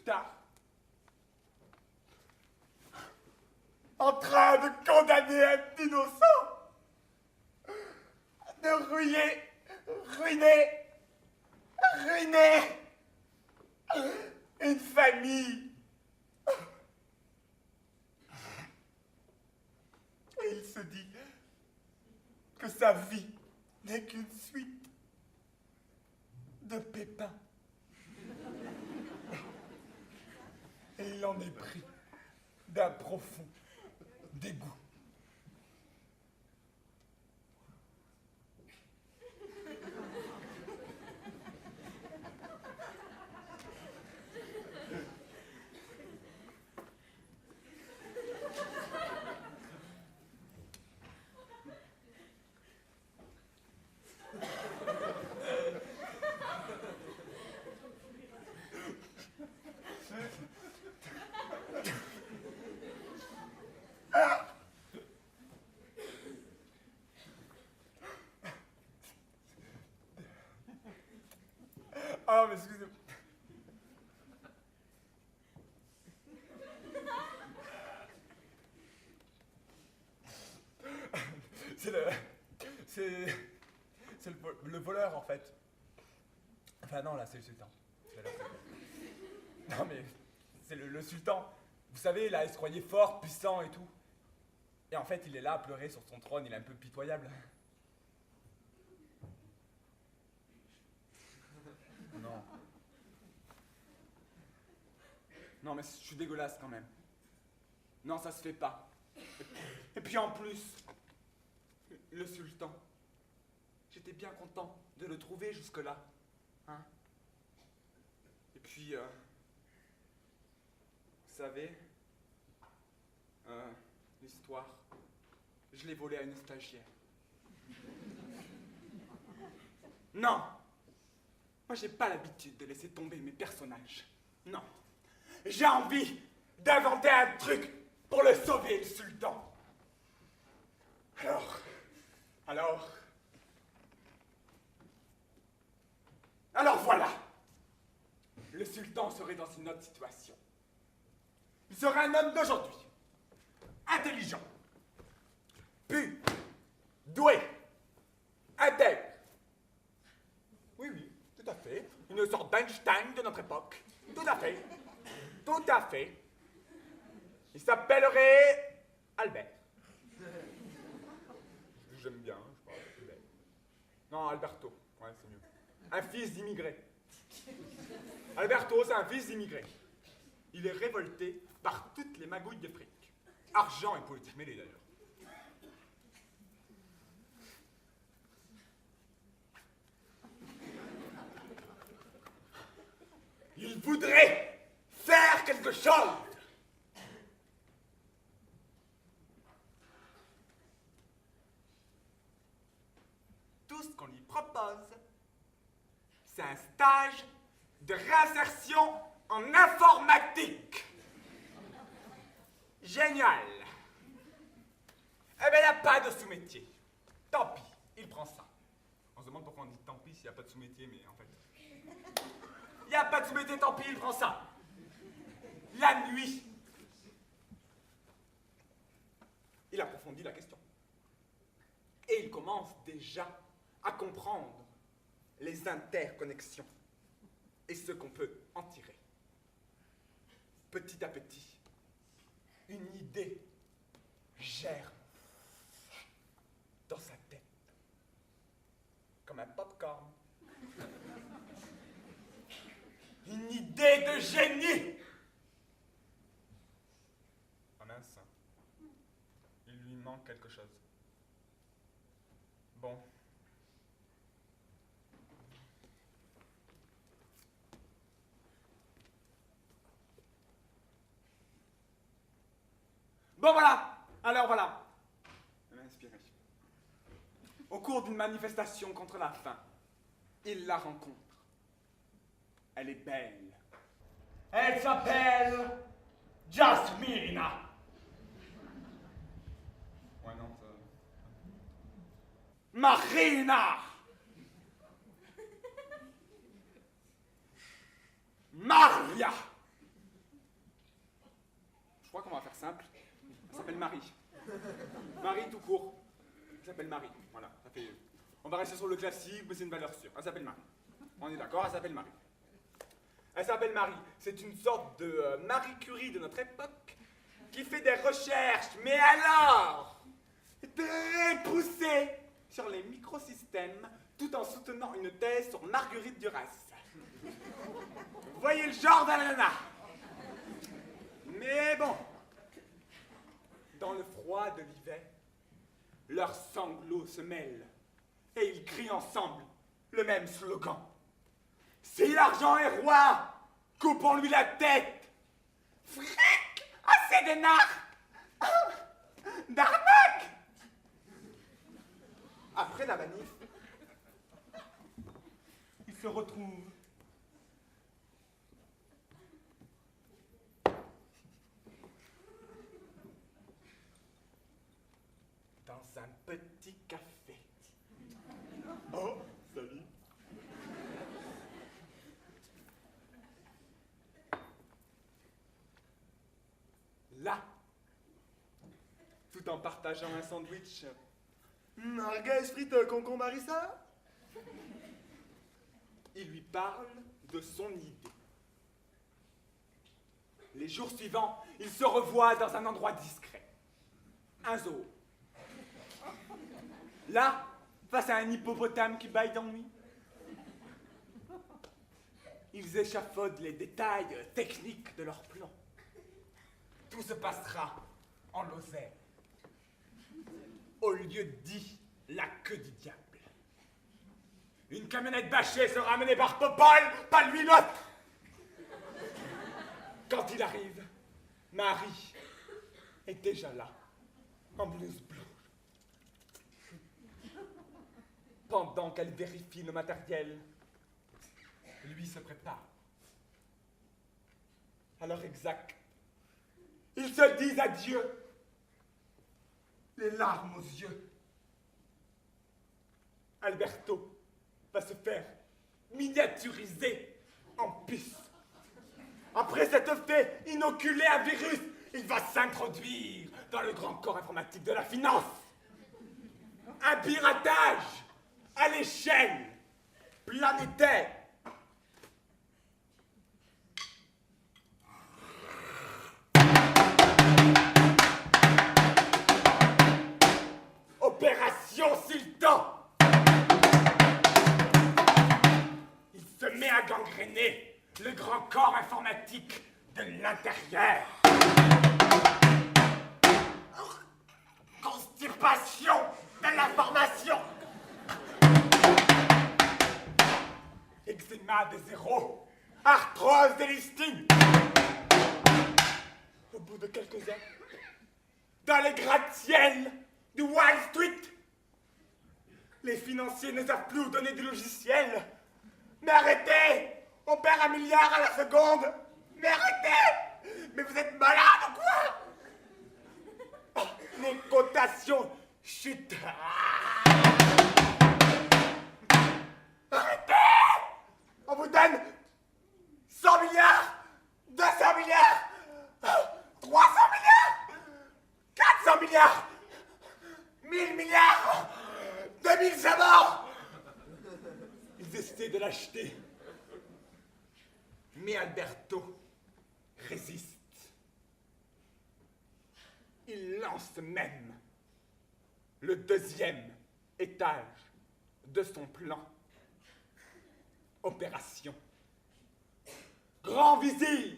tard, en train de condamner un innocent, de ruiner une famille. Et il se dit que sa vie n'est qu'une suite de pépins. Et il en est pris d'un profond dégoût. Ah, mais excusez-moi. C'est le voleur, en fait. Enfin, non, là, c'est le sultan. Non, mais c'est le sultan. Vous savez, là, il se croyait fort, puissant et tout. Et en fait, il est là à pleurer sur son trône, il est un peu pitoyable. Non. Non, mais je suis dégueulasse quand même. Non, ça se fait pas. Et puis en plus, le sultan, j'étais bien content de le trouver jusque-là. Hein? Et puis, vous savez, l'histoire, je l'ai volée à une stagiaire. Non! Moi, j'ai pas l'habitude de laisser tomber mes personnages. Non. J'ai envie d'inventer un truc pour le sauver, le sultan. Alors voilà. Le sultan serait dans une autre situation. Il serait un homme d'aujourd'hui. Intelligent. Pu. Doué. Intègre. Oui, tout à fait. Une sorte d'Einstein de notre époque. Tout à fait. Tout à fait. Il s'appellerait Albert. J'aime bien, je crois. Non, Alberto. Ouais, c'est mieux. Un fils d'immigré. Alberto, c'est un fils d'immigré. Il est révolté par toutes les magouilles de fric. Argent et politique mêlée, d'ailleurs. Il voudrait faire quelque chose. Tout ce qu'on lui propose, c'est un stage de réinsertion en informatique. Génial. Eh bien, il n'y a pas de sous-métier. Tant pis, il prend ça. On se demande pourquoi on dit tant pis s'il n'y a pas de sous-métier, mais en fait... Il n'y a pas de sous-métier, tant pis, il prend ça. La nuit. Il approfondit la question. Et il commence déjà à comprendre les interconnexions et ce qu'on peut en tirer. Petit à petit, une idée germe dans sa tête, comme un pop-corn. Une idée de génie. Ah mince, il lui manque quelque chose. Bon. Bon voilà. Alors voilà. Inspirez. Au cours d'une manifestation contre la faim, il la rencontre. Elle est belle. Elle s'appelle Jasmina. Ouais, non, ça... Marina. Maria. Je crois qu'on va faire simple. Elle s'appelle Marie. Marie tout court. Elle s'appelle Marie. Voilà, ça fait... On va rester sur le classique, mais c'est une valeur sûre. Elle s'appelle Marie. On est d'accord, elle s'appelle Marie. Elle s'appelle Marie. C'est une sorte de Marie Curie de notre époque qui fait des recherches, mais alors très poussées sur les microsystèmes tout en soutenant une thèse sur Marguerite Duras. Vous voyez le genre de la nana. Mais bon, dans le froid de l'hiver, leurs sanglots se mêlent et ils crient ensemble le même slogan. Si l'argent est roi, coupons-lui la tête. Fric, assez d'énarques, d'arnaque. Après la manif, ils se retrouvent dans un petit café. Oh, salut. Là, tout en partageant un sandwich. Merguez frites, concombre harissa. Il lui parle de son idée. Les jours suivants, ils se revoient dans un endroit discret. Un zoo. Là, face à un hippopotame qui bâille d'ennui. Ils échafaudent les détails techniques de leur plan. Tout se passera en Lozère. Au lieu dit la queue du diable. Une camionnette bâchée sera amenée par Popol, pas lui l'autre. Quand il arrive, Marie est déjà là, en blouse blanche. Pendant qu'elle vérifie le matériel, lui se prépare. À l'heure exacte, ils se disent adieu, les larmes aux yeux. Alberto va se faire miniaturiser en puce. Après s'être fait inoculer un virus, il va s'introduire dans le grand corps informatique de la finance. Un piratage à l'échelle planétaire. Opération Sultan. Il se met à gangréner le grand corps informatique de l'intérieur. Constipation de l'information. Eczéma de zéro. Arthrose des listings. Au bout de quelques heures, dans les gratte-ciels du Wall Street, les financiers ne savent plus où donner du logiciel. Mais arrêtez! On perd 1 milliard à la seconde! Mais arrêtez! Mais vous êtes malade ou quoi? Oh, les cotations chutent. Arrêtez! On vous donne 100 milliards, 200 milliards, 300 milliards, 400 milliards, 1000 milliards, 2000 c'est mort! Ils essaient de l'acheter. Mais Alberto résiste. Il lance même le 2e étage de son plan. Opération Grand Vizir.